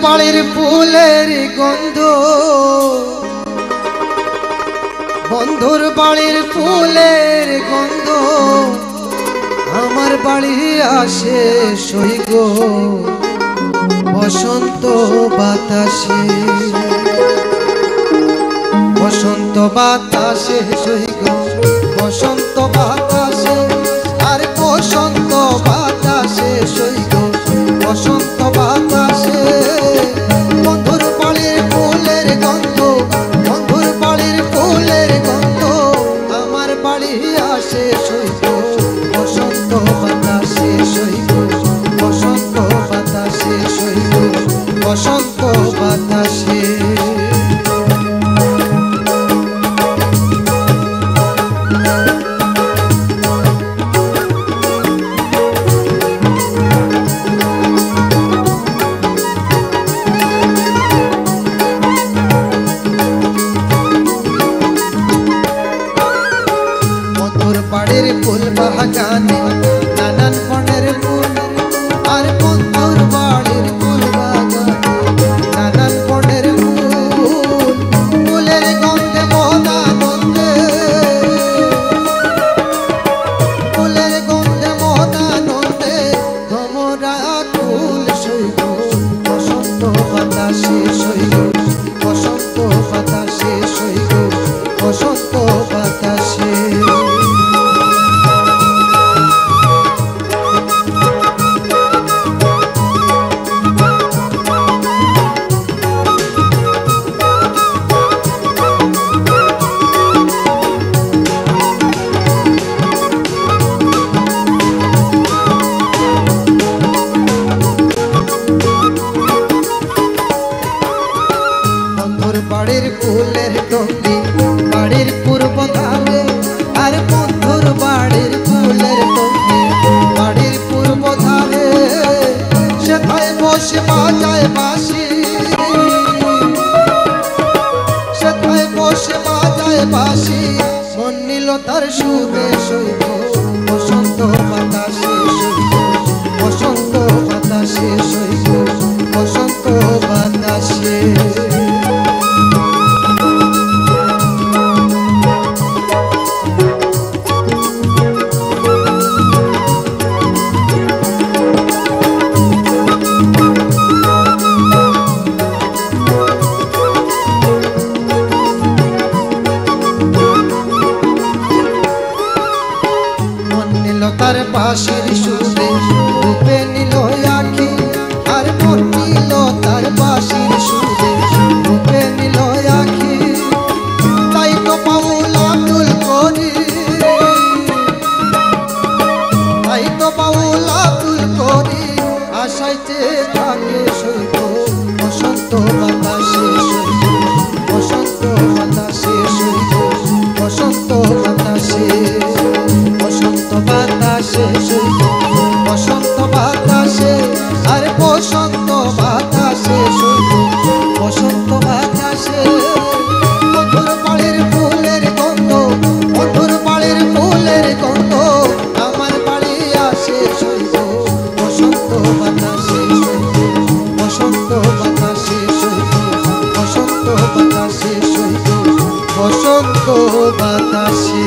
বাড়ির ফুলের গন্ধ, বন্ধুর বাড়ির ফুলের গন্ধ আমার বাড়ি আসে সইগ বসন্ত বাতাসে, বসন্ত বাতাসে সইগ বসন্ত বাতাসে, আর বসন্ত বাতাসে সইগ বসন্ত বাতাসে। বন্ধুর বাড়ির ফুলের গন্ধ, বন্ধুর বাড়ির ফুলের গন্ধ আমার বাড়ি আসে সইগ বসন্ত বাতাসে সইগ বসন্ত বাতাসে সইগ বসন্ত বাতাসে। বাড়ির ফুল বাগানে নানান বনের ফুল, আর বন্ধুর বাড়ির ফুল বাগানে নানান বনের ফুল, ফুলের গন্ধে মনানন্দে, ফুলের গন্ধে মনানন্দে ভ্রমরা কুল সইগ বসন্ত বাতাসে সইগ বসন্ত বাতাসে সইগ বসন্ত বাতাসে। বাড়ির ফুলের টঙ্গি বাড়ির পূর্ব ধারে, আর বন্ধুর বাড়ির ফুলের টঙ্গি বাড়ির পূর্ব ধারে, সেথায় বসে বাজায় বাঁশি, সেথায় বসে বাজায় বাঁশি, মন নিল তার সুরে সইগ বসন্ত বাতাসে সইগ বসন্ত বাতাসে সইগ বসন্ত বাতাসে। তার বাঁশির সুরে রূপে নিল আখি, আর মন নিল তার বাঁশির সুরে রূপে নিল আখি। তাই তো বাউল আব্দুল করি, তাই তো বাউল আব্দুল করি আশাইতে থাকে সইগ বসন্ত বাতাসে সইগ বসন্ত বাতাসে সইগ বসন্ত বাতাসে বসন্ত বাতাসে সইগ বসন্ত বাতাসে, আর বসন্ত বাতাসে সইগ বসন্ত বাতাসে। বন্ধুর বাড়ির ফুলের গন্ধ, বন্ধুর বাড়ির ফুলের গন্ধ আমার বাড়ি আসে সইগ বসন্ত বাতাসে সইগ বসন্ত বাতাসে সইগ বসন্ত বাতাসে সইগ বসন্ত বাতাসে।